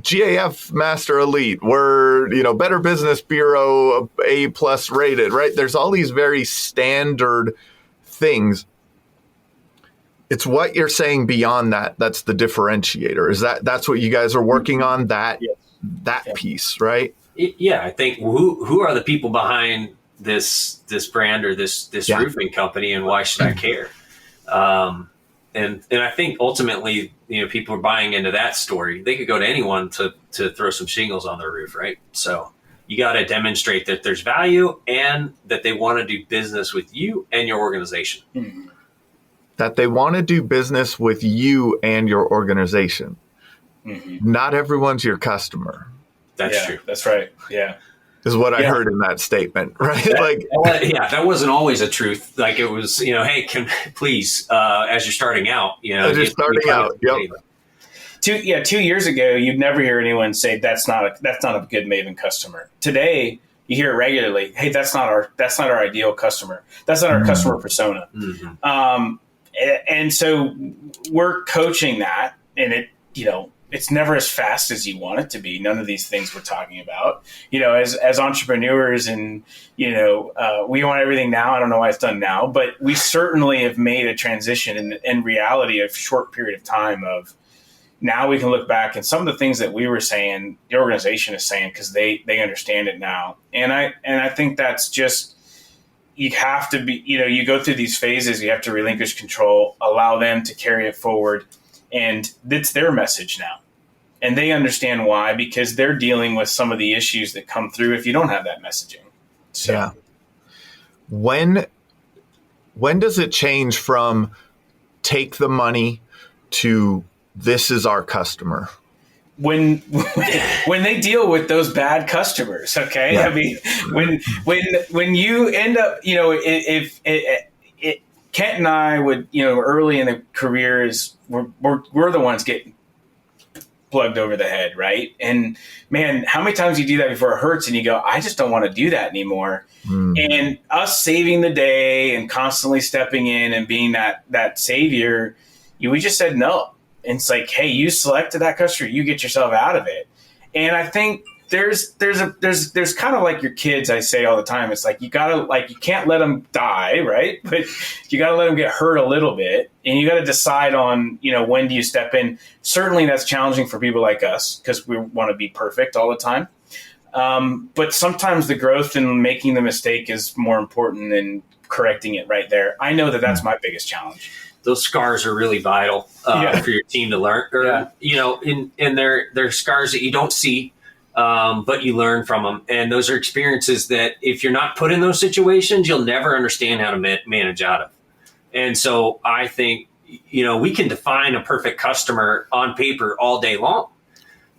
GAF Master Elite, we're, Better Business Bureau A+ rated, right? There's all these very standard things. It's what you're saying beyond that that's the differentiator. Is that's what you guys are working on, that piece, right? Yeah, I think who are the people behind this brand or this roofing company, and why should I care? And I think ultimately, people are buying into that story. They could go to anyone to throw some shingles on their roof, right? So you got to demonstrate that there's value and that they want to do business with you and your organization. Mm-hmm. That they want to do business with you and your organization. Mm-hmm. Not everyone's your customer. That's true. That's right. Yeah. is what I heard in that statement, right? That wasn't always a truth. Like it was, hey, please, as you're starting out, as you're starting out. Yep. 2 years ago, you'd never hear anyone say that's not a good Maven customer. Today, you hear it regularly. Hey, that's not our ideal customer. That's not our customer persona. Mm-hmm. And so we're coaching that, and it's never as fast as you want it to be. None of these things we're talking about, as entrepreneurs, and we want everything now. I don't know why it's done now, but we certainly have made a transition in reality, a short period of time of. Now we can look back, and some of the things that we were saying, the organization is saying, because they understand it now. And I think that's just, you have to be, you go through these phases, you have to relinquish control, allow them to carry it forward. And it's their message now. And they understand why, because they're dealing with some of the issues that come through if you don't have that messaging. So. Yeah. When does it change from take the money to this is our customer? When they deal with those bad customers, okay? Yeah. I mean, when you end up, if Kent and I would, early in the careers, we're the ones getting plugged over the head, right? And man, how many times you do that before it hurts and you go, I just don't want to do that anymore. And us saving the day and constantly stepping in and being that savior, we just said no. And it's like, hey, you selected that customer, you get yourself out of it. And I think there's kind of like your kids, I say all the time. It's like you can't let them die, right? But you got to let them get hurt a little bit, and you got to decide on when do you step in. Certainly, that's challenging for people like us because we want to be perfect all the time. But sometimes the growth and making the mistake is more important than correcting it right there. I know that's my biggest challenge. Those scars are really vital for your team to learn. And they're scars that you don't see, but you learn from them. And those are experiences that if you're not put in those situations, you'll never understand how to manage out of. And so I think, we can define a perfect customer on paper all day long,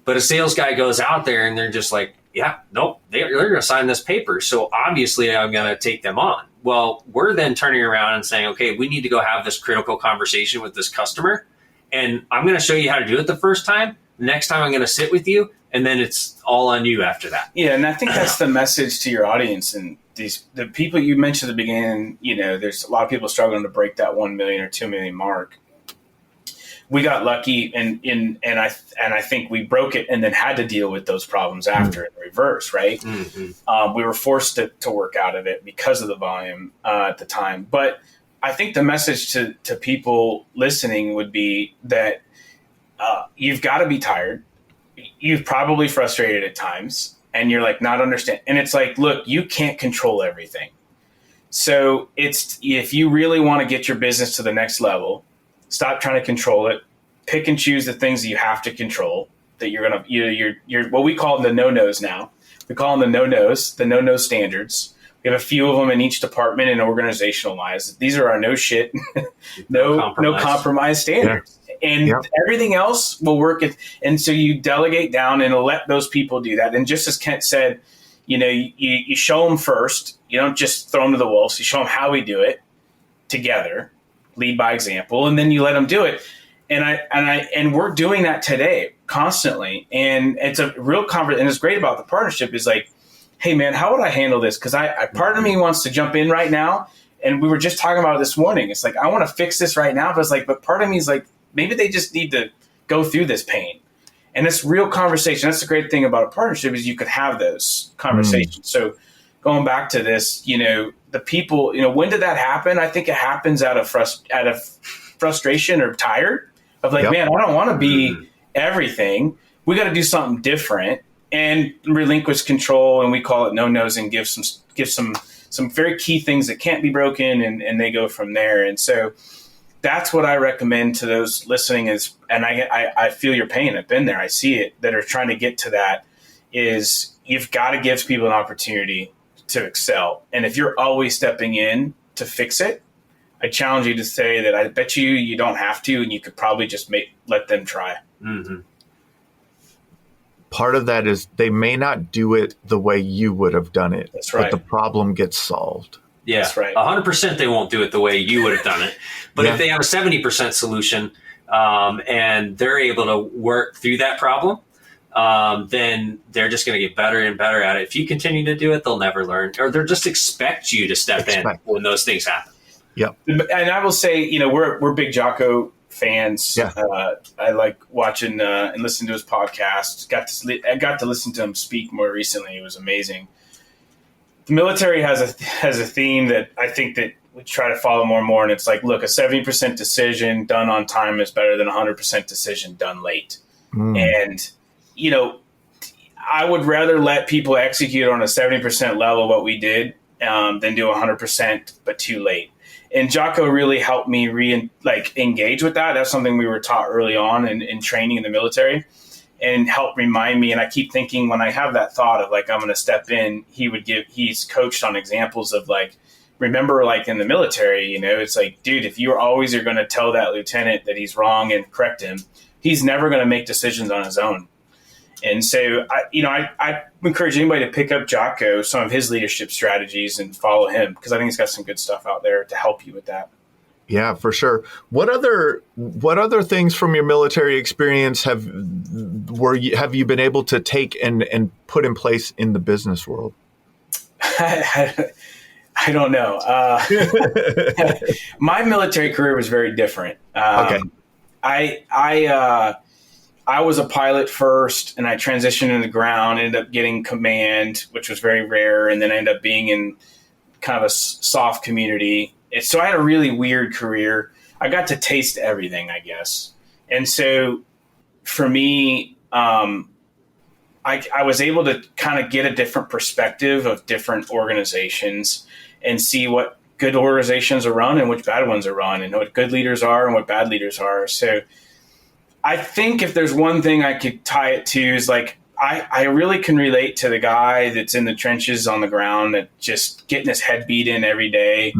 but a sales guy goes out there and they're just like, yeah, nope, they're going to sign this paper. So obviously I'm going to take them on. Well, we're then turning around and saying, okay, we need to go have this critical conversation with this customer. And I'm going to show you how to do it the first time. Next time I'm going to sit with you. And then it's all on you after that. Yeah. And I think that's the message to your audience. And the people you mentioned at the beginning, there's a lot of people struggling to break that 1 million or 2 million mark. We got lucky, and I think we broke it and then had to deal with those problems after in reverse, right? Mm-hmm. We were forced to work out of it because of the volume at the time. But I think the message to people listening would be that you've got to be tired. You've probably frustrated at times, and you're like not understand. And it's like, look, you can't control everything. So if you really want to get your business to the next level, stop trying to control it. Pick and choose the things that you have to control. That you're gonna, you're what we call the no-nos now. We call them the no-no standards. We have a few of them in each department and organizational wise. These are our no shit, no compromise standards. Yeah. And everything else will work. And so you delegate down and let those people do that. And just as Kent said, you show them first. You don't just throw them to the wolves. You show them how we do it together. Lead by example, and then you let them do it. And we're doing that today constantly. And it's a real conversation. And it's great about the partnership is like, hey man, how would I handle this? Because part of me wants to jump in right now. And we were just talking about it this morning. It's like, I want to fix this right now. But it's like, but part of me is like, maybe they just need to go through this pain. And it's real conversation. That's the great thing about a partnership is you could have those conversations. So going back to this, the people, when did that happen? I think it happens out of frustration or tired of like, man, I don't want to be everything. We got to do something different and relinquish control. And we call it no-nos and give some very key things that can't be broken. And they go from there. And so that's what I recommend to those listening is, and I feel your pain. I've been there. I see it that are trying to get to that is you've got to give people an opportunity to excel. And if you're always stepping in to fix it, I challenge you to say that I bet you don't have to, and you could probably just let them try. Mm-hmm. part of that is they may not do it the way you would have done it. That's right. But the problem gets solved. Yeah, that's right. 100% they won't do it the way you would have done it. But if they have a 70% solution and they're able to work through that problem, then they're just going to get better and better at it. If you continue to do it, they'll never learn, or they'll just expect you to step in when those things happen. Yep. And I will say, we're big Jocko fans. Yeah. I like watching and listening to his podcast. I got to listen to him speak more recently. It was amazing. The military has a theme that I think that we try to follow more and more, and it's like, look, a 70% decision done on time is better than a 100% decision done late. And I would rather let people execute on a 70% level what we did than do 100% but too late. And Jocko really helped me engage with that. That's something we were taught early on in training in the military, and helped remind me. And I keep thinking, when I have that thought of I'm going to step in, he's coached on examples of remember in the military, it's like, dude, if you always are going to tell that lieutenant that he's wrong and correct him, he's never going to make decisions on his own. And so, I encourage anybody to pick up Jocko, some of his leadership strategies, and follow him, because I think he's got some good stuff out there to help you with that. Yeah, for sure. What other things from your military experience have you been able to take and put in place in the business world? I don't know. My military career was very different. Okay. I was a pilot first, and I transitioned into the ground, ended up getting command, which was very rare, and then I ended up being in kind of a soft community. So I had a really weird career. I got to taste everything, I guess. And so for me, I was able to kind of get a different perspective of different organizations and see what good organizations are run and which bad ones are run, and what good leaders are and what bad leaders are. So I think if there's one thing I could tie it to is I really can relate to the guy that's in the trenches on the ground that just getting his head beat in every day,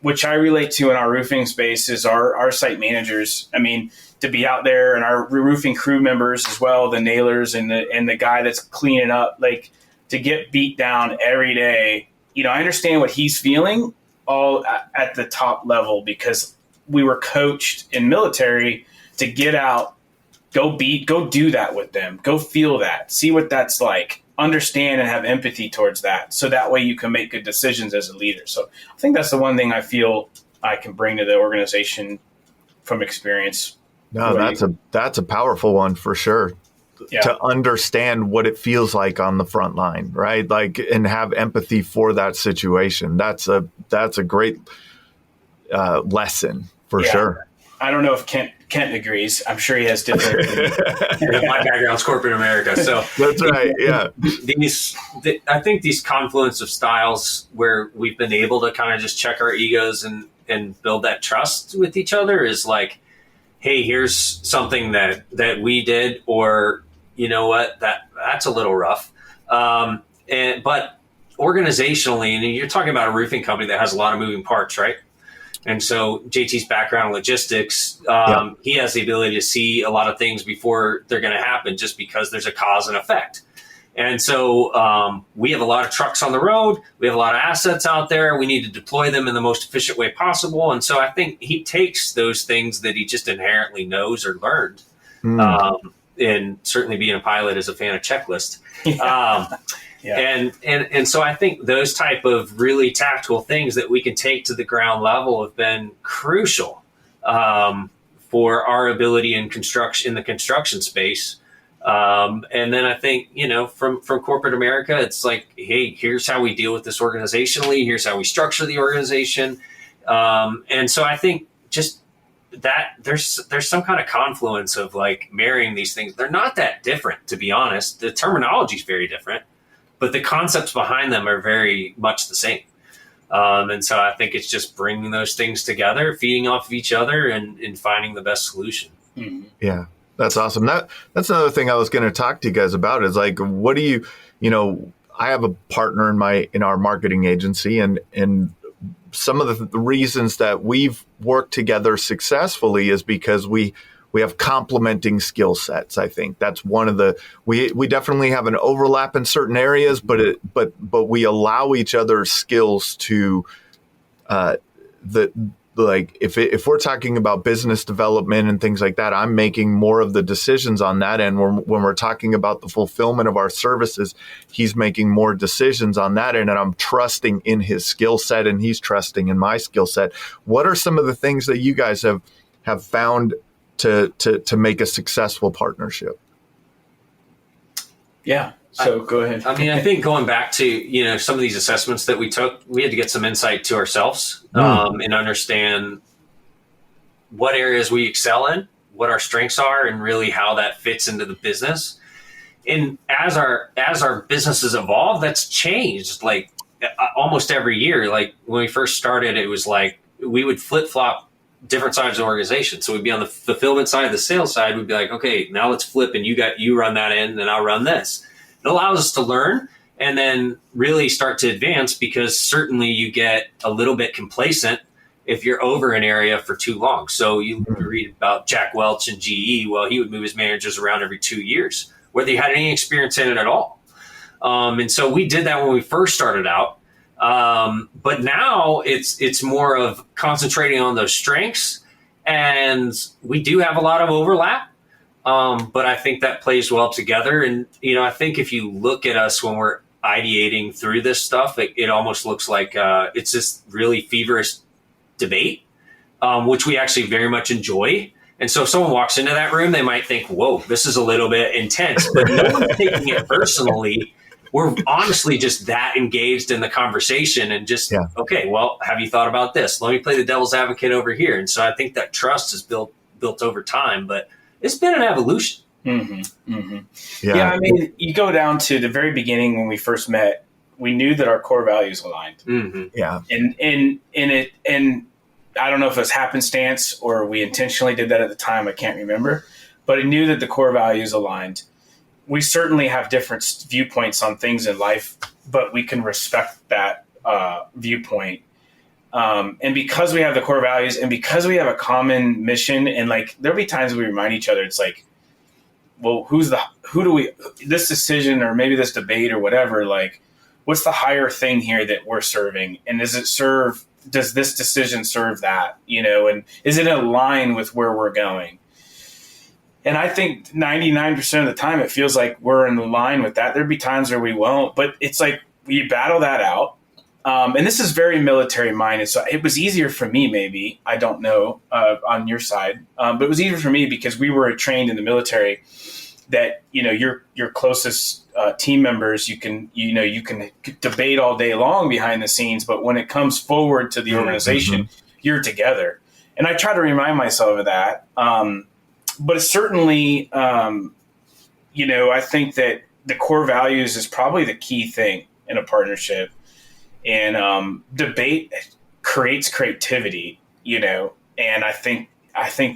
which I relate to in our roofing space is our site managers. I mean, to be out there, and our roofing crew members as well, the nailers and the guy that's cleaning up, to get beat down every day. I understand what he's feeling all at the top level, because we were coached in military to get out, go do that with them, go feel that, see what that's like, understand and have empathy towards that. So that way you can make good decisions as a leader. So I think that's the one thing I feel I can bring to the organization from experience. No, that's a powerful one for sure. Yeah. To understand what it feels like on the front line, right? And have empathy for that situation. That's a great lesson for sure. I don't know if Kent agrees. I'm sure he has different. My background's corporate America, so that's right. Yeah, I think these confluence of styles where we've been able to kind of just check our egos and build that trust with each other is hey, here's something that we did, or what, that's a little rough. But organizationally, and you're talking about a roofing company that has a lot of moving parts, right? And so JT's background in logistics, he has the ability to see a lot of things before they're going to happen, just because there's a cause and effect. And so we have a lot of trucks on the road. We have a lot of assets out there. We need to deploy them in the most efficient way possible. And so I think he takes those things that he just inherently knows or learned. And certainly being a pilot is a fan of checklists. And so I think those type of really tactical things that we can take to the ground level have been crucial for our ability in the construction space. And then I think, from corporate America, it's hey, here's how we deal with this organizationally. Here's how we structure the organization. And so I think just that there's some kind of confluence of marrying these things. They're not that different, to be honest. The terminology is very different, but the concepts behind them are very much the same. And so I think it's just bringing those things together, feeding off of each other, and finding the best solution. Mm-hmm. Yeah, that's awesome. That's another thing I was going to talk to you guys about is what do you, I have a partner in our marketing agency, and some of the reasons that we've worked together successfully is because we we have complementing skill sets. I think that's one of the, we definitely have an overlap in certain areas, but we allow each other's skills to, like if we're talking about business development and things like that, I'm making more of the decisions on that end. When we're talking about the fulfillment of our services, he's making more decisions on that end, and I'm trusting in his skill set and he's trusting in my skill set. What are some of the things that you guys have found to make a successful partnership? Yeah. So go ahead. I mean, I think going back to, some of these assessments that we took, we had to get some insight to ourselves and understand what areas we excel in, what our strengths are, and really how that fits into the business. And as our businesses evolve, that's changed like almost every year. Like when we first started, it was like we would flip-flop different sides of the organization. So we'd be on the fulfillment side, the sales side. We'd be like, okay, now let's flip, and you run that end, and I'll run this. It allows us to learn and then really start to advance, because certainly you get a little bit complacent if you're over an area for too long. So you read about Jack Welch and GE. Well, he would move his managers around every 2 years, whether you had any experience in it at all. And so we did that when we first started out. But now it's more of concentrating on those strengths, and we do have a lot of overlap. But I think that plays well together. And, I think if you look at us when we're ideating through this stuff, it almost looks like it's this really feverish debate, which we actually very much enjoy. And so if someone walks into that room, they might think, whoa, this is a little bit intense, but no one's taking it personally. We're honestly just that engaged in the conversation and just, okay, well, have you thought about this? Let me play the devil's advocate over here. And so I think that trust is built over time, but it's been an evolution. Mm-hmm. Mm-hmm. Yeah. I mean, you go down to the very beginning when we first met, we knew that our core values aligned. Mm-hmm. Yeah. And I don't know if it was happenstance or we intentionally did that at the time. I can't remember, but I knew that the core values aligned. We certainly have different viewpoints on things in life, but we can respect that viewpoint. And because we have the core values and because we have a common mission, and like there'll be times we remind each other, it's like, well, this decision or maybe this debate or whatever, like what's the higher thing here that we're serving? And does this decision serve that, and is it in line with where we're going? And I think 99% of the time it feels like we're in line with that. There'd be times where we won't, but it's like we battle that out. And this is very military minded. So it was easier for me, maybe, I don't know, on your side. But it was easier for me because we were trained in the military that, your closest team members, you can debate all day long behind the scenes. But when it comes forward to the organization, you're together. And I try to remind myself of that. But it's certainly, I think that the core values is probably the key thing in a partnership. And debate creates creativity, and I think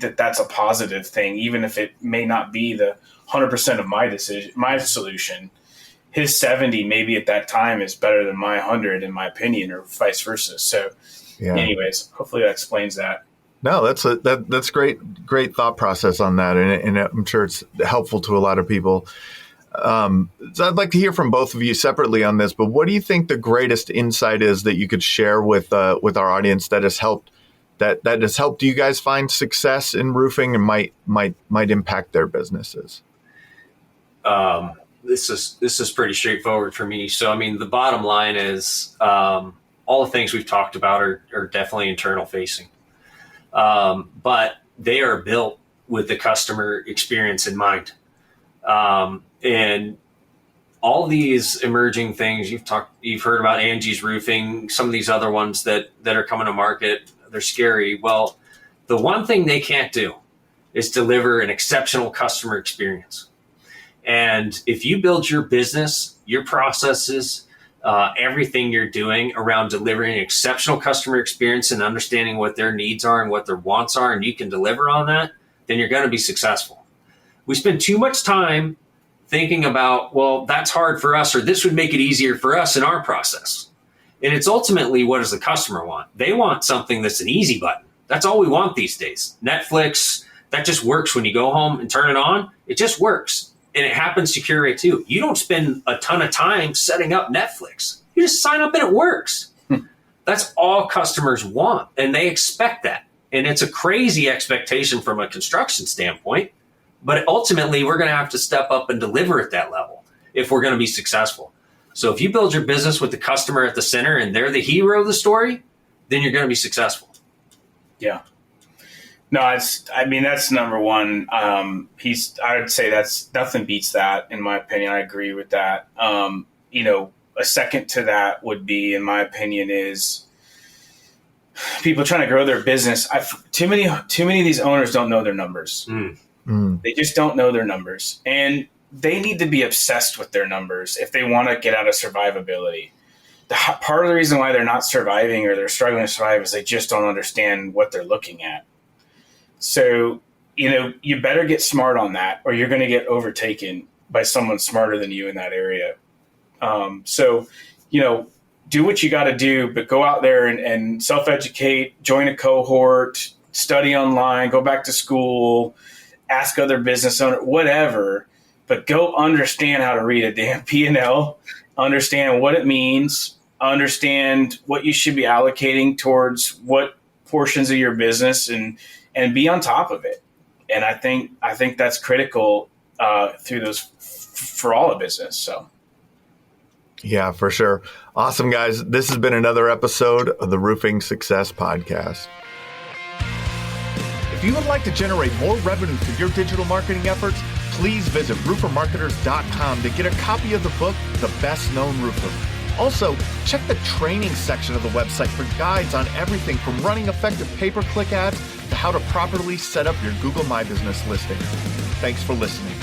that that's a positive thing, even if it may not be the 100% of my solution. His 70 maybe at that time is better than my 100 in my opinion, or vice versa. So anyways, hopefully that explains that. No, that's great thought process on that. And I'm sure it's helpful to a lot of people. So I'd like to hear from both of you separately on this, but what do you think the greatest insight is that you could share with our audience that has helped you guys find success in roofing and might impact their businesses? This is pretty straightforward for me. So, I mean, the bottom line is all the things we've talked about are definitely internal facing, but they are built with the customer experience in mind. And all these emerging things you've heard about, Angie's Roofing, some of these other ones that are coming to market, they're scary. Well, the one thing they can't do is deliver an exceptional customer experience. And if you build your business, your processes, everything you're doing around delivering an exceptional customer experience and understanding what their needs are and what their wants are, and you can deliver on that, then you're going to be successful. We spend too much time thinking about, well, that's hard for us, or this would make it easier for us in our process. And it's ultimately, what does the customer want? They want something that's an easy button. That's all we want these days. Netflix, That just works when you go home and turn it on. It just works. And it happens secure too. You don't spend a ton of time setting up Netflix. You just sign up and it works. That's all customers want, and they expect that. And it's a crazy expectation from a construction standpoint, but ultimately we're going to have to step up and deliver at that level if we're going to be successful. So if you build your business with the customer at the center and they're the hero of the story, then you're going to be successful. Yeah. No, that's number one. I would say that's nothing beats that, in my opinion. I agree with that. A second to that would be, in my opinion, is people trying to grow their business. Too many of these owners don't know their numbers. They just don't know their numbers, and they need to be obsessed with their numbers if they want to get out of survivability. Part of the reason why they're not surviving or they're struggling to survive is they just don't understand what they're looking at. So, you better get smart on that, or you're going to get overtaken by someone smarter than you in that area. Do what you got to do, but go out there and self-educate, join a cohort, study online, go back to school, ask other business owners, whatever, but go understand how to read a damn P&L, understand what it means, understand what you should be allocating towards what portions of your business, and be on top of it. And I think that's critical through those for all of business. So. Yeah, for sure. Awesome, guys. This has been another episode of the Roofing Success Podcast. If you would like to generate more revenue through your digital marketing efforts, please visit roofermarketers.com to get a copy of the book, The Best Known Roofer. Also, check the training section of the website for guides on everything from running effective pay-per-click ads to how to properly set up your Google My Business listing. Thanks for listening.